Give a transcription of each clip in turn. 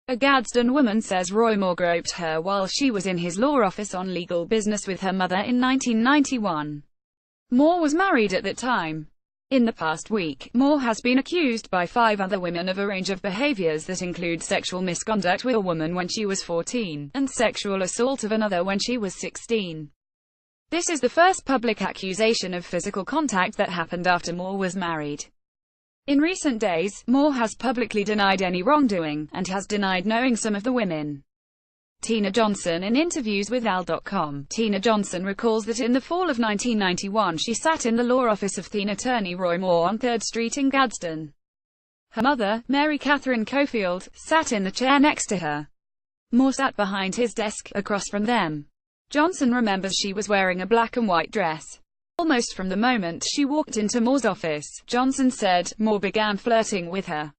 A Gadsden woman says Roy Moore groped her while she was in his law office on legal business with her mother in 1991. Moore was married at that time. In the past week, Moore has been accused by 5 other women of a range of behaviors that include sexual misconduct with a woman when she was 14, and sexual assault of another when she was 16. This is the first public accusation of physical contact that happened after Moore was married. In recent days, Moore has publicly denied any wrongdoing, and has denied knowing some of the women. Tina Johnson in interviews with AL.com. Tina Johnson recalls that in the fall of 1991 she sat in the law office of then attorney Roy Moore on 3rd Street in Gadsden. Her mother, Mary Catherine Cofield, sat in the chair next to her. Moore sat behind his desk, across from them. Johnson remembers she was wearing a black and white dress. Almost from the moment she walked into Moore's office, Johnson said, Moore began flirting with her.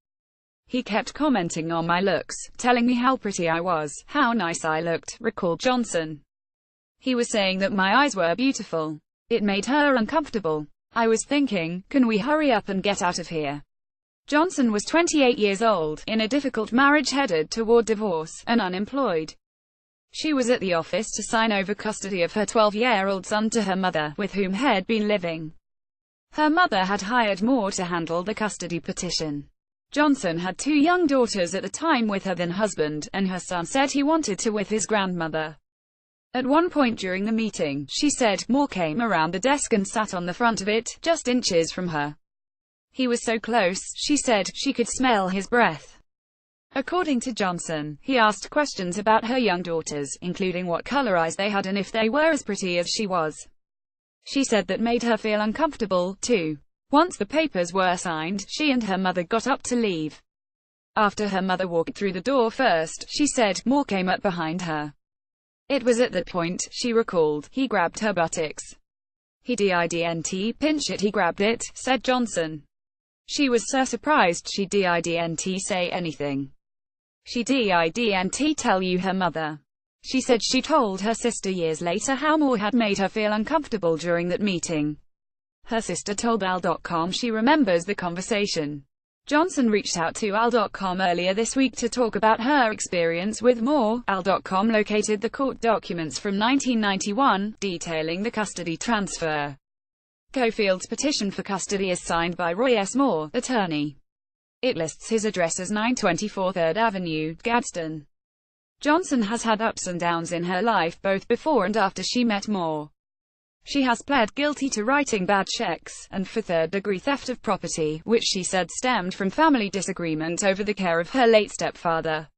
He kept commenting on my looks, telling me how pretty I was, how nice I looked, recalled Johnson. He was saying that my eyes were beautiful. It made her uncomfortable. I was thinking, can we hurry up and get out of here? Johnson was 28 years old, in a difficult marriage headed toward divorce, and unemployed. She was at the office to sign over custody of her 12-year-old son to her mother, with whom had been living. Her mother had hired Moore to handle the custody petition. Johnson had 2 young daughters at the time with her then husband, and her son said he wanted to with his grandmother. At one point during the meeting, she said, Moore came around the desk and sat on the front of it, just inches from her. He was so close, she said, she could smell his breath. According to Johnson, he asked questions about her young daughters, including what color eyes they had and if they were as pretty as she was. She said that made her feel uncomfortable, too. Once the papers were signed, she and her mother got up to leave. After her mother walked through the door first, she said, Moore came up behind her. It was at that point, she recalled, he grabbed her buttocks. He didn't pinch it, he grabbed it, said Johnson. She was so surprised she didn't say anything. She didn't tell you her mother. She said she told her sister years later how Moore had made her feel uncomfortable during that meeting. Her sister told AL.com she remembers the conversation. Johnson reached out to AL.com earlier this week to talk about her experience with Moore. AL.com located the court documents from 1991, detailing the custody transfer. Cofield's petition for custody is signed by Roy S. Moore, attorney. It lists his address as 924 3rd Avenue, Gadsden. Johnson has had ups and downs in her life both before and after she met Moore. She has pled guilty to writing bad checks, and for third-degree theft of property, which she said stemmed from family disagreement over the care of her late stepfather.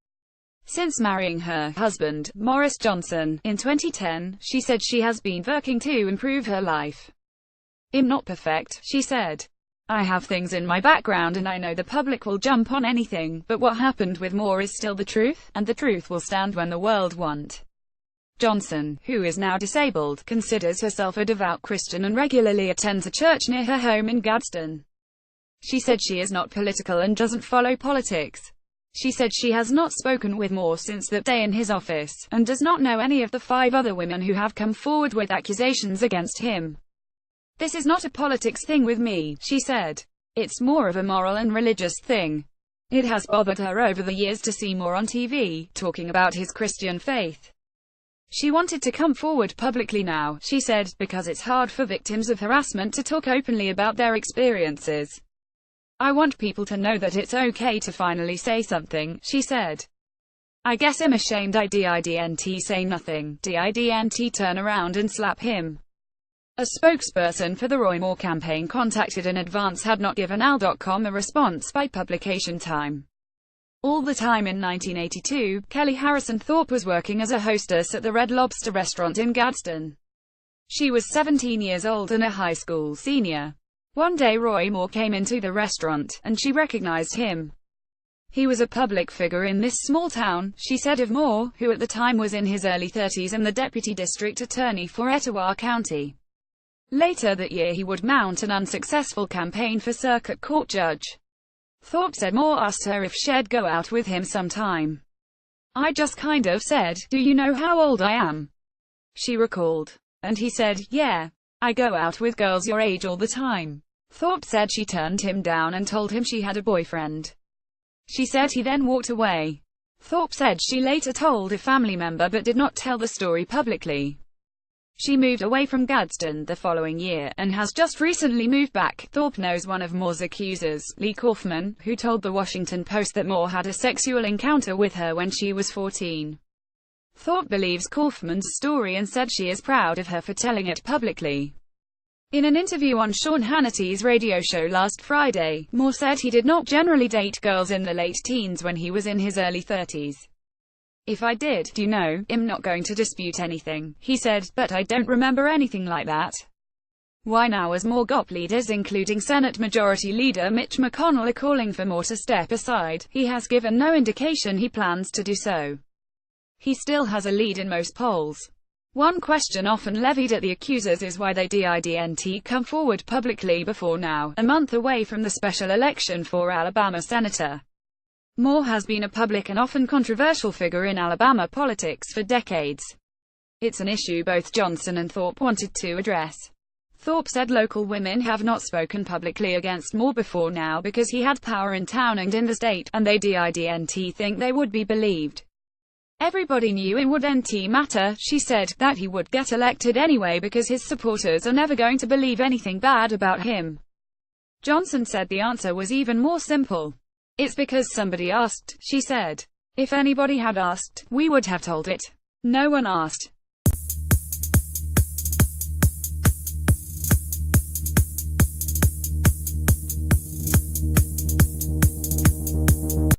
Since marrying her husband, Morris Johnson, in 2010, she said she has been working to improve her life. I'm not perfect, she said. I have things in my background and I know the public will jump on anything, but what happened with Moore is still the truth, and the truth will stand when the world won't. Johnson, who is now disabled, considers herself a devout Christian and regularly attends a church near her home in Gadsden. She said she is not political and doesn't follow politics. She said she has not spoken with Moore since that day in his office, and does not know any of the 5 other women who have come forward with accusations against him. This is not a politics thing with me, she said. It's more of a moral and religious thing. It has bothered her over the years to see Moore on TV, talking about his Christian faith. She wanted to come forward publicly now, she said, because it's hard for victims of harassment to talk openly about their experiences. I want people to know that it's okay to finally say something, she said. I guess I'm ashamed I didn't say nothing, didn't turn around and slap him. A spokesperson for the Roy Moore campaign contacted in advance had not given AL.com a response by publication time. All the time in 1982, Kelly Harrison Thorpe was working as a hostess at the Red Lobster restaurant in Gadsden. She was 17 years old and a high school senior. One day Roy Moore came into the restaurant, and she recognized him. He was a public figure in this small town, she said of Moore, who at the time was in his early 30s and the deputy district attorney for Etowah County. Later that year he would mount an unsuccessful campaign for circuit court judge. Thorpe said Moore asked her if she'd go out with him sometime. I just kind of said, do you know how old I am? She recalled. And he said, yeah. I go out with girls your age all the time. Thorpe said she turned him down and told him she had a boyfriend. She said he then walked away. Thorpe said she later told a family member but did not tell the story publicly. She moved away from Gadsden the following year, and has just recently moved back. Thorpe knows one of Moore's accusers, Lee Kaufman, who told The Washington Post that Moore had a sexual encounter with her when she was 14. Thorpe believes Kaufman's story and said she is proud of her for telling it publicly. In an interview on Sean Hannity's radio show last Friday, Moore said he did not generally date girls in the late teens when he was in his early 30s. "If I did, I'm not going to dispute anything," he said, "but I don't remember anything like that." Why now, as more GOP leaders including Senate Majority Leader Mitch McConnell are calling for Moore to step aside, he has given no indication he plans to do so. He still has a lead in most polls. One question often levied at the accusers is why they didn't come forward publicly before now, a month away from the special election for Alabama Senator. Moore has been a public and often controversial figure in Alabama politics for decades. It's an issue both Johnson and Thorpe wanted to address. Thorpe said local women have not spoken publicly against Moore before now because he had power in town and in the state, and they didn't think they would be believed. "Everybody knew it wouldn't matter," she said, "that he would get elected anyway because his supporters are never going to believe anything bad about him." Johnson said the answer was even more simple. "It's because somebody asked," she said. "If anybody had asked, we would have told it. No one asked."